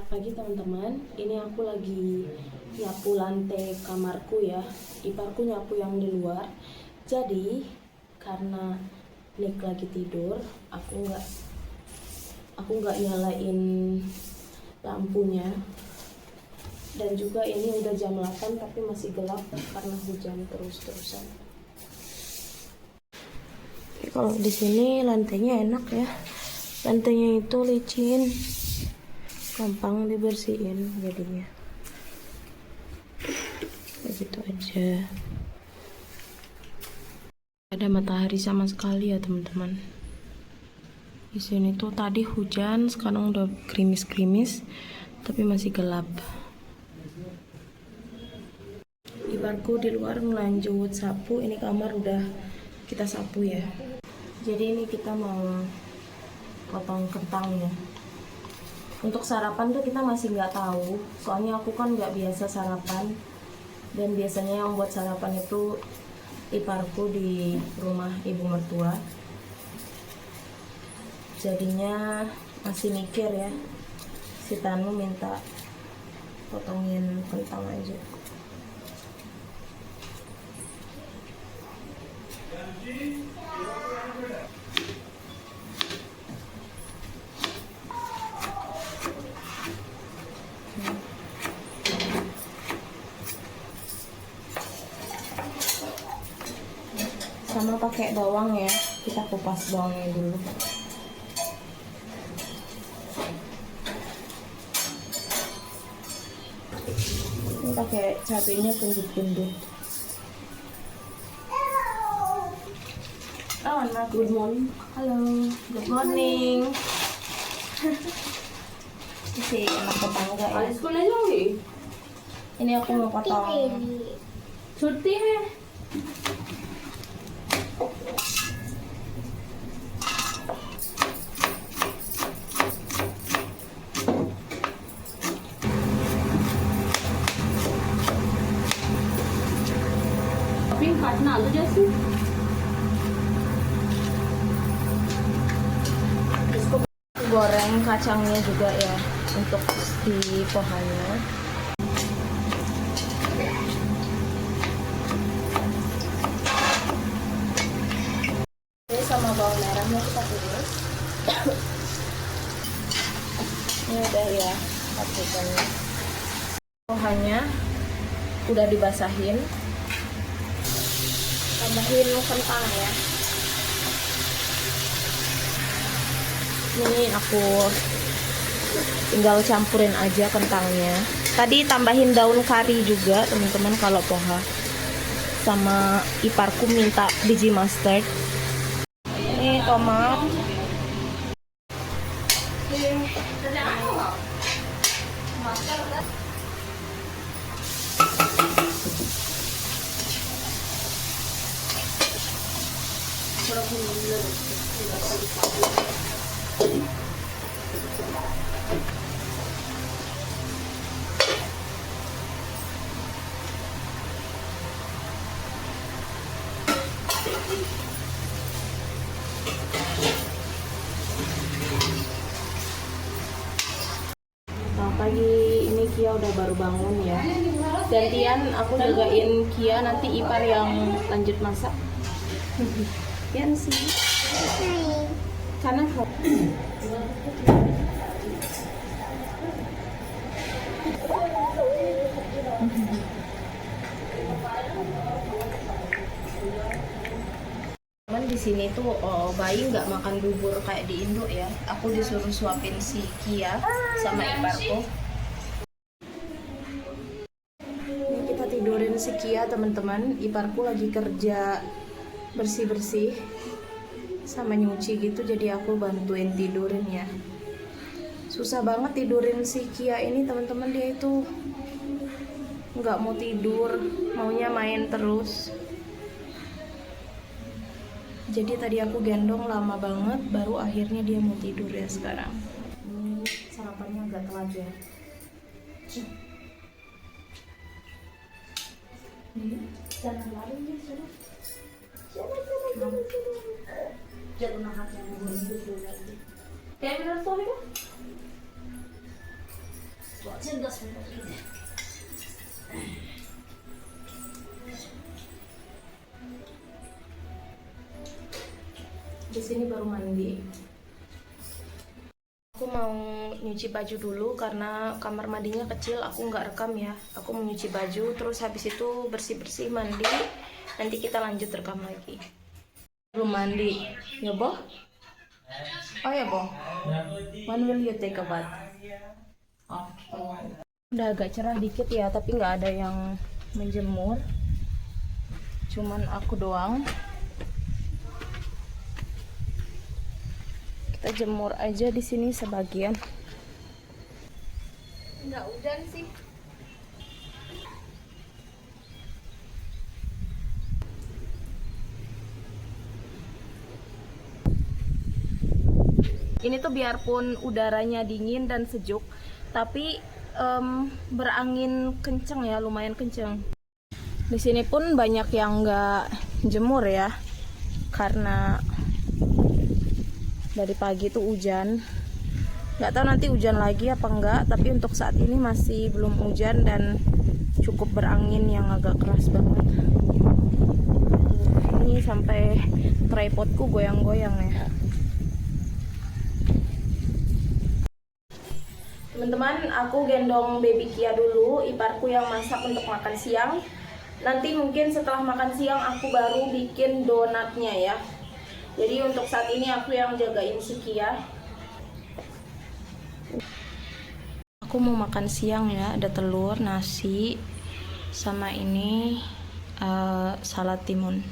Selamat pagi teman-teman. Ini aku lagi nyapu lantai kamarku ya. Iparku nyapu yang di luar. Jadi karena Nick lagi tidur, aku nggak nyalain lampunya. Dan juga ini udah jam 8 tapi masih gelap karena hujan terus-terusan. Kalau di sini lantainya enak ya. Lantainya itu licin, gampang dibersihin jadinya. Begitu aja. Ada matahari sama sekali ya teman-teman. Di sini tuh tadi hujan, sekarang udah gerimis-gerimis, tapi masih gelap. Iparku di luar ngelanjut sapu. Ini kamar udah kita sapu ya. Jadi ini kita mau potong kentangnya. Untuk sarapan tuh kita masih nggak tahu, soalnya aku kan nggak biasa sarapan, dan biasanya yang buat sarapan itu iparku di rumah ibu mertua. Jadinya masih mikir ya, si Tanu minta potongin kentang aja. Sama pakai bawang ya, kita kupas bawangnya dulu. Ini pakai cabenya gendut-gendut. Oh, anak, good morning. Halo, good morning. Si anak tetangga ya. Ini aku mau potong. Cuti है. काटना आलू जैसे इसको goreng kacangnya juga ya untuk di pohonnya. Ini sama bawang merahnya kita tumis. Ini udah ya paprikanya. Pohonnya udah dibasahin. Tambahin kentang ya. Ini aku tinggal campurin aja kentangnya. Tadi tambahin daun kari juga teman-teman kalau poha. Sama iparku minta biji mustard. Ini tomat. Pagi ini Kia udah baru bangun ya. Gantian aku jagain Kia, nanti Ipar yang lanjut masak. Yan sih. Karena di sini tuh bayi nggak makan bubur kayak di Indo ya. Aku disuruh suapin si Kia sama iparku. Ini kita tidurin si Kia teman-teman. Iparku lagi kerja bersih-bersih sama nyuci gitu, jadi aku bantuin tidurin ya. Susah banget tidurin si Kia ini teman-teman, dia itu nggak mau tidur, maunya main terus. Jadi tadi aku gendong lama banget, baru akhirnya dia mau tidur ya sekarang. Ini sarapannya agak telat ya. Jangan lari ya, sudah. Jangan nahan yang lagi. Kayak bener tuh kan? Di sini baru mandi. Aku mau nyuci baju dulu karena kamar mandinya kecil, aku nggak rekam ya. Aku mau nyuci baju, terus habis itu bersih-bersih, mandi. Nanti kita lanjut rekam lagi. Belum mandi, ya Boh? Oh ya Boh? When will you take a bath? Oh. Udah agak cerah dikit ya, tapi nggak ada yang menjemur. Cuman aku doang. Kita jemur aja di sini sebagian. Nggak hujan sih. Ini tuh biarpun udaranya dingin dan sejuk, tapi berangin kenceng ya, lumayan kenceng. Di sini pun banyak yang nggak jemur ya, karena dari pagi tuh hujan. Nggak tahu nanti hujan lagi apa enggak, tapi untuk saat ini masih belum hujan dan cukup berangin yang agak keras banget. Ini sampai tripodku goyang-goyang ya. Teman-teman, aku gendong baby Kia dulu, iparku yang masak untuk makan siang. Nanti mungkin setelah makan siang aku baru bikin donatnya ya. Jadi untuk saat ini aku yang jagain si Kia. Aku mau makan siang ya, ada telur, nasi, sama ini salad timun.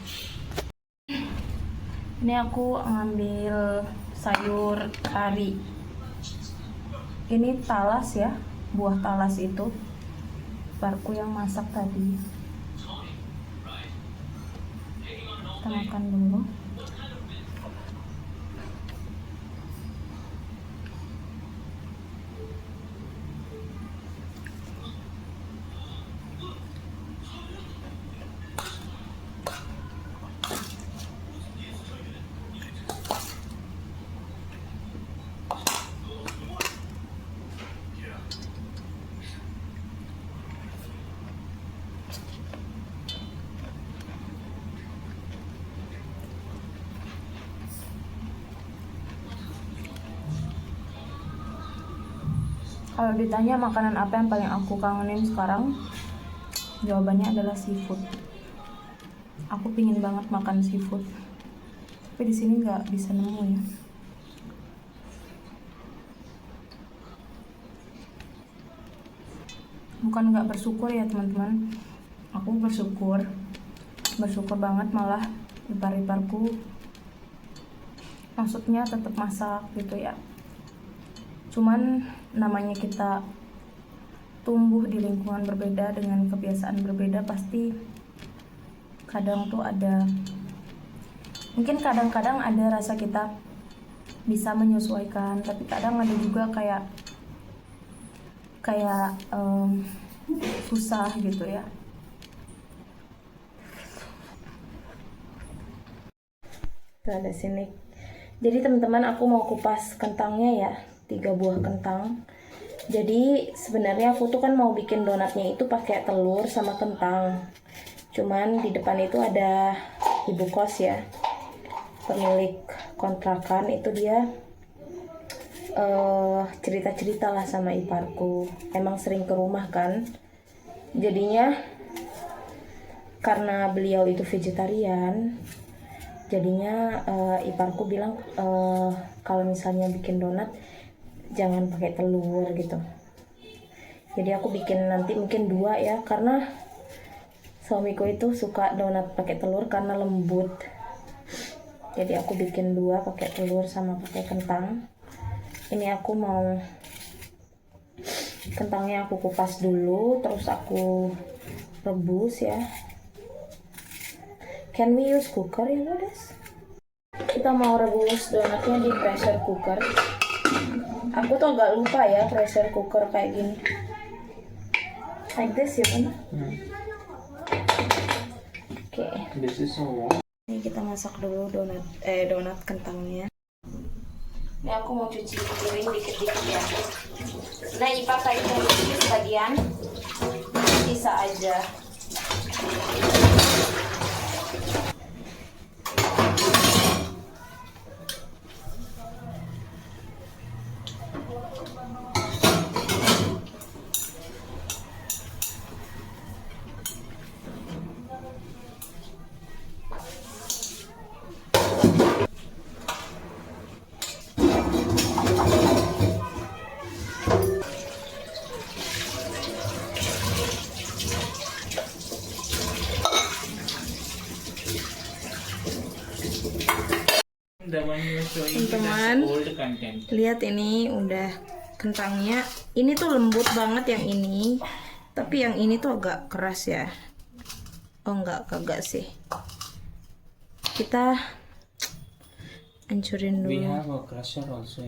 Ini aku ngambil sayur kari. Ini talas ya, buah talas itu. Iparku yang masak tadi. Kita makan dulu. Kalau ditanya makanan apa yang paling aku kangenin sekarang, jawabannya adalah seafood. Aku pingin banget makan seafood, tapi di sini nggak bisa nemu ya. Bukan nggak bersyukur ya teman-teman, aku bersyukur banget, malah ipar-iparku maksudnya tetap masak gitu ya. Cuman namanya kita tumbuh di lingkungan berbeda dengan kebiasaan berbeda, pasti kadang tuh ada, mungkin kadang-kadang ada rasa kita bisa menyesuaikan, tapi kadang ada juga kayak susah gitu ya. Nah, ada sini. Jadi teman-teman, aku mau kupas kentangnya ya. 3 buah kentang. Jadi sebenarnya aku tuh kan mau bikin donatnya itu pakai telur sama kentang. Cuman di depan itu ada ibu kos ya, pemilik kontrakan itu, dia cerita-cerita lah sama iparku. Emang sering ke rumah kan. Jadinya karena beliau itu vegetarian, jadinya iparku bilang kalau misalnya bikin donat jangan pakai telur gitu. Jadi aku bikin nanti mungkin 2 ya, karena suamiku itu suka donat pakai telur karena lembut. Jadi aku bikin 2 pakai telur sama pakai kentang. Ini aku mau kentangnya aku kupas dulu, terus aku rebus ya. Can we use cooker ya guys? Kita mau rebus donatnya di pressure cooker. Aku tuh agak lupa ya pressure cooker kayak gini. Like this ya kan? Oke. Ini kita masak dulu donat kentangnya. Ini aku mau cuci piring dikit-dikit ya. Nah, Ipa kaitkan ini sebagian, sisa aja. Teman-teman, lihat ini udah kentangnya. Ini tuh lembut banget yang ini, tapi yang ini tuh agak keras ya. Oh enggak, kagak sih. Kita hancurin dulu. We have a crusher also.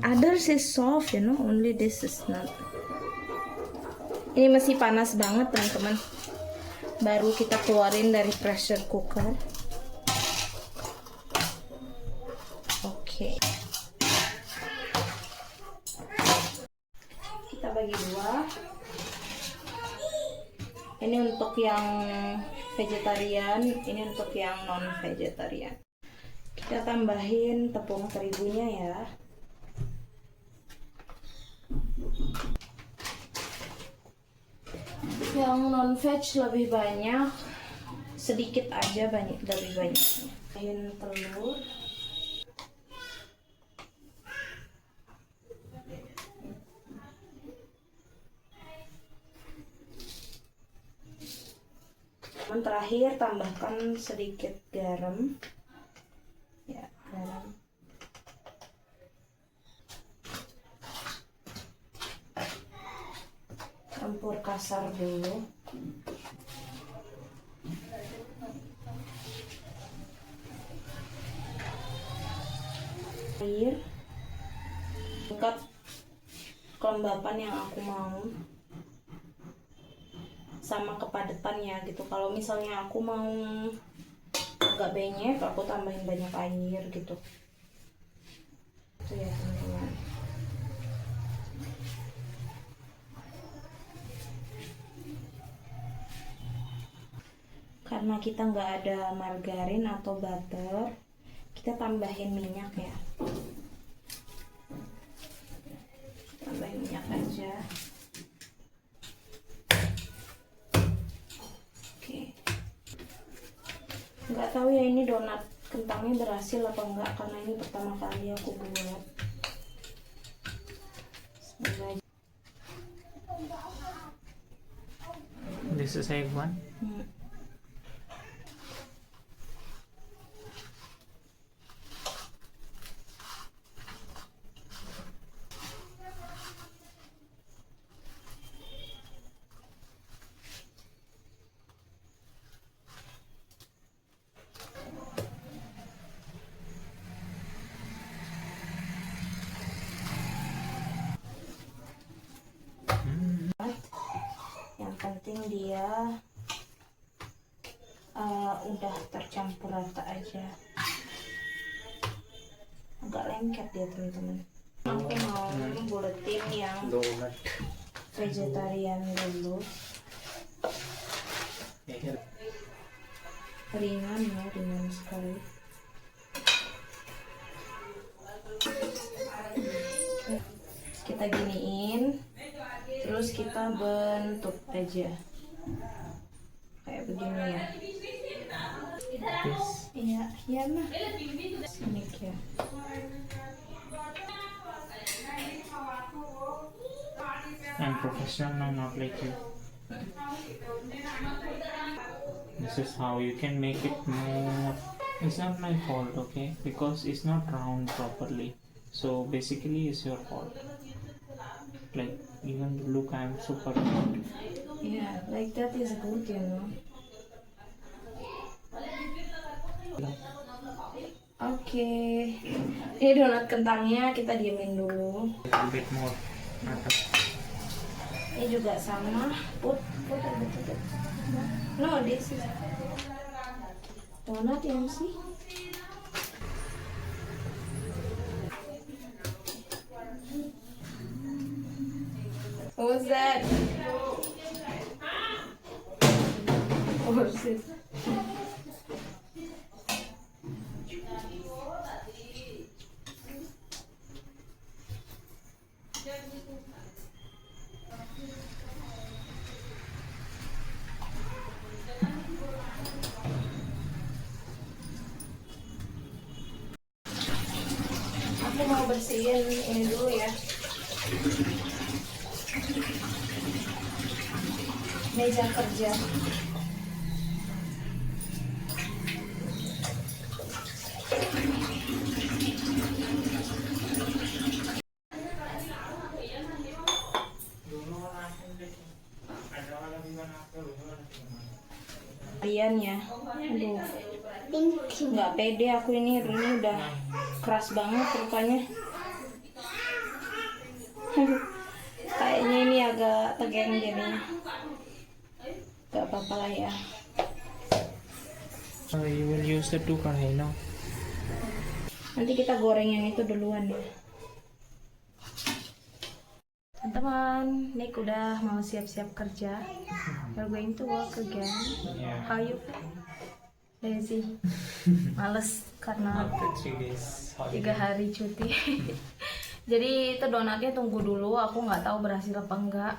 Others is soft, you know, only this is not. Ini masih panas banget teman-teman. Baru kita keluarin dari pressure cooker. Oke. Kita bagi dua. Ini untuk yang vegetarian, ini untuk yang non vegetarian. Kita tambahin tepung terigunya ya. Yang non veg lebih banyak, sedikit aja banyak lebih banyak. Tambahin telur. Dan terakhir tambahkan sedikit garam. Ya, garam. Campur kasar dulu. Air. Tingkat kelembapan yang aku mau. Sama kepadatannya gitu. Kalau misalnya aku mau agak banyak, aku tambahin banyak air gitu. Itu ya teman-teman. Karena kita nggak ada margarin atau butter, kita tambahin minyak ya. Tambahin minyak aja. Nggak tahu ya ini donat kentangnya berhasil apa enggak, karena ini pertama kali aku buat. Semoga. This is egg one. Yang penting dia udah tercampur rata aja. Agak lengket dia teman-teman. Aku mau buletin yang Donut. vegetarian dulu. Ringan ya, ringan sekali. Kita giniin, terus kita bentuk aja kayak begini ya. Iya, iya nah. Sini ya. I'm professional, not like you. This is how you can make it more. It's not my fault, okay? Because it's not round properly. So basically, it's your fault. Like even the look, I'm super good. Yeah, like that is good, you know. Oke, ini donat kentangnya kita diemin dulu. A little bit more. Ini juga sama. Put. No, this is donat yang sih. What was that? Horses. Aku mau bersihin ini dulu ya, meja kerja. Kalian ya, aduh, nggak pede aku ini udah keras banget rupanya. Kayaknya ini agak tegang jadinya. Gak apa-apa lah ya. You will use the two kadai now. Nanti kita goreng yang itu duluan ya. Teman-teman, Nick udah mau siap-siap kerja. We're going to work again. Yeah. How you feel? Lazy. Males karena After 3 days 3 holiday. hari cuti. Jadi itu donatnya tunggu dulu. Aku nggak tahu berhasil apa enggak.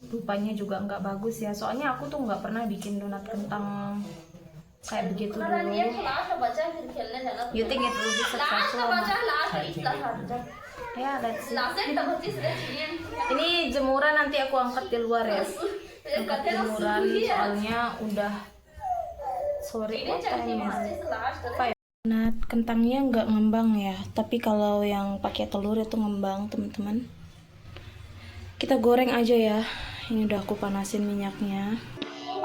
Rupanya juga nggak bagus ya. Soalnya aku tuh nggak pernah bikin donat kentang kayak begitu dulu. You think it will be successful? Ya, let's see. Ini jemuran nanti aku angkat di luar ya. Angkat jemuran soalnya udah sore. What time is it? Nah, kentangnya nggak ngembang ya, tapi kalau yang pakai telur itu ngembang, teman-teman. Kita goreng aja ya. Ini udah aku panasin minyaknya.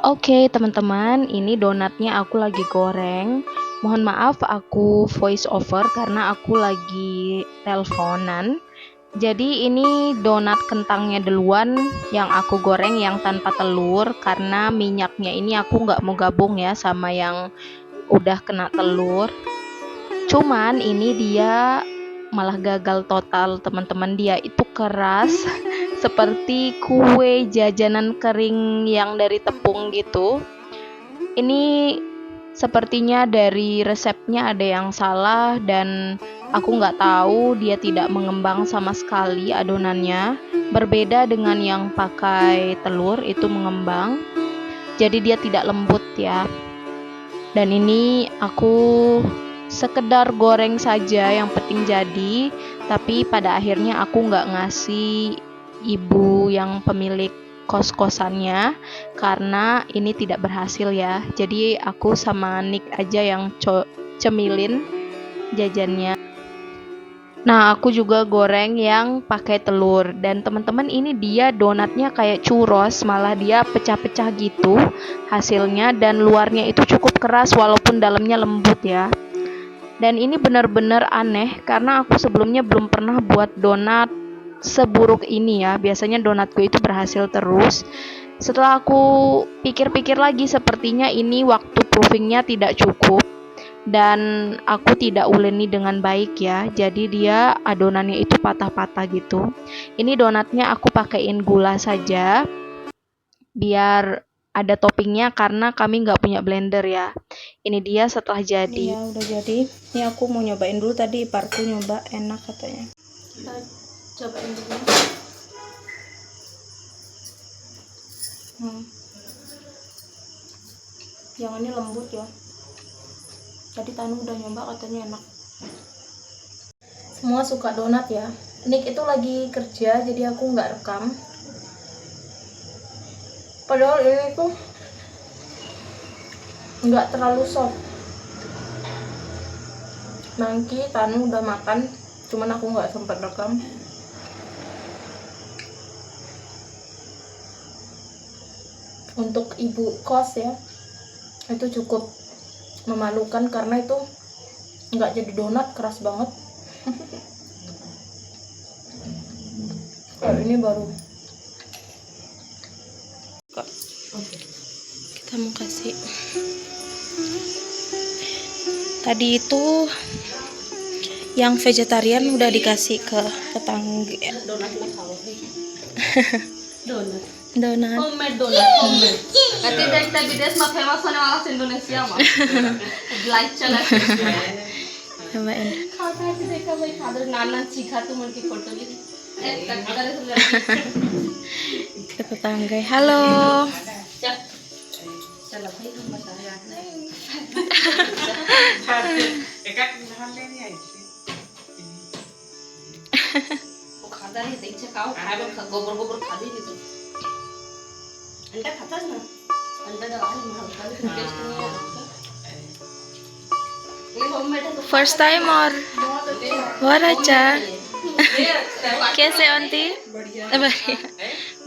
Oke, teman-teman, ini donatnya aku lagi goreng. Mohon maaf aku voice over karena aku lagi teleponan. Jadi ini donat kentangnya duluan yang aku goreng yang tanpa telur, karena minyaknya ini aku nggak mau gabung ya sama yang udah kena telur. Cuman ini dia malah gagal total, teman-teman. Dia itu keras seperti kue jajanan kering yang dari tepung gitu. Ini sepertinya dari resepnya ada yang salah dan aku nggak tahu, dia tidak mengembang sama sekali adonannya. Berbeda dengan yang pakai telur, itu mengembang. Jadi dia tidak lembut ya. Dan ini aku sekedar goreng saja, yang penting jadi. Tapi pada akhirnya aku nggak ngasih ibu yang pemilik kos-kosannya karena ini tidak berhasil ya. Jadi aku sama Nick aja yang cemilin jajannya. Nah, aku juga goreng yang pakai telur. Dan teman-teman, ini dia donatnya kayak churros, malah dia pecah-pecah gitu hasilnya, dan luarnya itu cukup keras walaupun dalamnya lembut ya. Dan ini benar-benar aneh karena aku sebelumnya belum pernah buat donat seburuk ini ya. Biasanya donatku itu berhasil terus. Setelah aku pikir-pikir lagi, sepertinya ini waktu proofingnya tidak cukup dan aku tidak uleni dengan baik ya. Jadi dia adonannya itu patah-patah gitu. Ini donatnya aku pakaiin gula saja biar ada toppingnya karena kami nggak punya blender ya. Ini dia setelah jadi. Iya, udah jadi. Ini aku mau nyobain dulu, tadi iparku nyoba, enak katanya. Kita cobain dulu. Yang ini lembut ya. Tadi Tanu udah nyoba, katanya enak. Semua suka donat ya. Nick itu lagi kerja jadi aku nggak rekam. Padahal ini tuh nggak terlalu soft. Nangki, Tanu udah makan, cuman aku nggak sempat rekam. Untuk ibu kos ya, itu cukup memalukan karena itu nggak jadi donat, keras banget. Kalau ini baru. Kita mau kasih. Tadi itu Yang vegetarian udah dikasih ke tetangga. donatnya kalau donat Donat. homemade donat homemade कहते देखते विदेश में फेमस होने वाला से इंडोनेशिया में लाइक चला Cobain. खाता है कि देखा भाई खादर नाना चीखा तुम उनकी फोटो ली Ke tetangga. Halo. चलो भाई हम बता रहे हैं वो खाता है तो इच्छा खाओ खाए गोबर गोबर खा दी तो अंडा खाता है ना अंडा दवा है हल्का भी टेस्ट नहीं है ये होममेड है तो First time or what aja? कैसे आंटी? बढ़िया.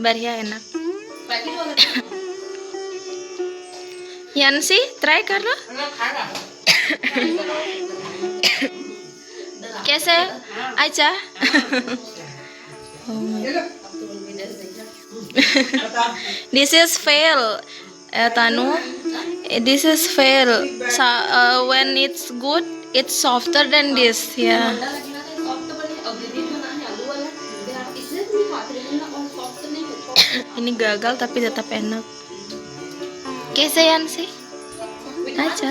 बढ़िया enak. पैकेट वाला Yansi, try करना. कैसे? Aja. Oh my. This is fail. Tanu, this is fail. When it's good, it's softer than this. Yeah. अंडा लगना है सॉफ्ट बने अब दीदी बना है आलू वाला इसलिए तुम खाते रहे ना और सॉफ्ट नहीं है Ini gagal tapi tetap enak. कैसे Yansi? Aja.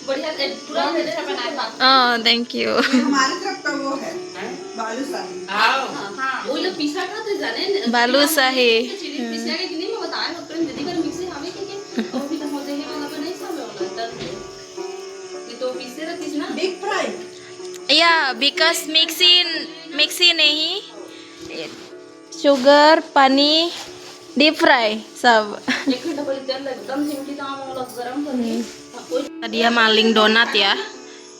बढ़िया पूरा मेरे से बनाया था Oh, thank you. हमारे तरफ का वो है बालूशाही हाँ वो लोग पिसा का तो जाने Balusahi. चिली पिसा के नहीं मैं बताया तो प्रेम दीदी कर मिक्सी हमें के और भी तो होते हैं वाला बनाई सब वाला डर ये तो पिसे रहती ना big fry Yeah, because mixin नहीं sugar pani deep fry सब. एक घंटा पहले तेल एकदम सिमटी तो हम लोग गरम करके Dia maling donat ya.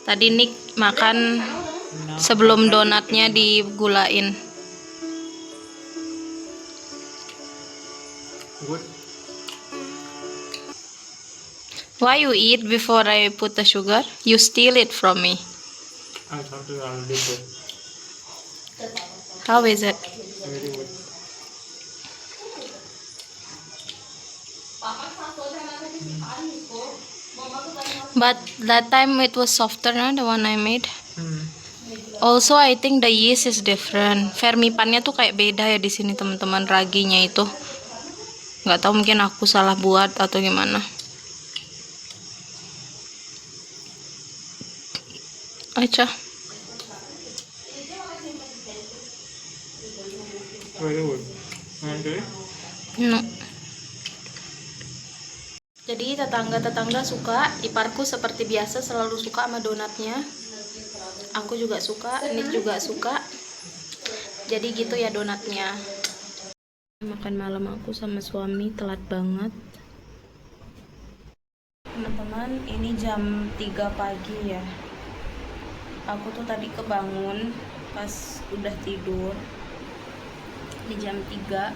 Tadi Nick makan sebelum donatnya digulain. Good. Why you eat before I put the sugar? You steal it from me. I thought you already good. How is it? Very good. But that time it was softer, nah, the one I made. Hmm. Also, I think the yeast is different. Fermipannya tuh kayak beda ya di sini teman-teman, raginya itu. Nggak tahu mungkin aku salah buat atau gimana. Acha. Very good. And No. Jadi tetangga-tetangga suka, iparku seperti biasa selalu suka sama donatnya. Aku juga suka, Nick juga suka. Jadi gitu ya donatnya. Makan malam aku sama suami telat banget. Teman-teman, ini jam 3 pagi ya. Aku tuh tadi kebangun pas udah tidur di jam 3.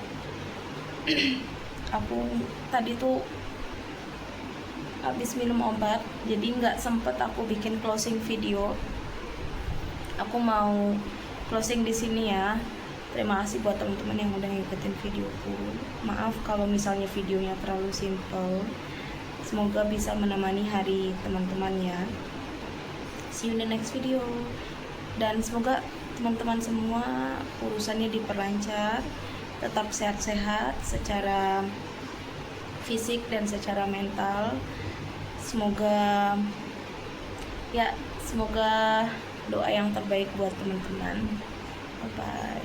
Aku tadi tuh habis minum obat, jadi nggak sempet aku bikin closing video. Aku mau closing di sini ya. Terima kasih buat teman-teman yang udah ngikutin videoku. Maaf kalau misalnya videonya terlalu simple. Semoga bisa menemani hari teman-teman ya. See you in the next video. Dan semoga teman-teman semua urusannya diperlancar, tetap sehat-sehat secara fisik dan secara mental. Semoga doa yang terbaik buat teman-teman. Bye bye.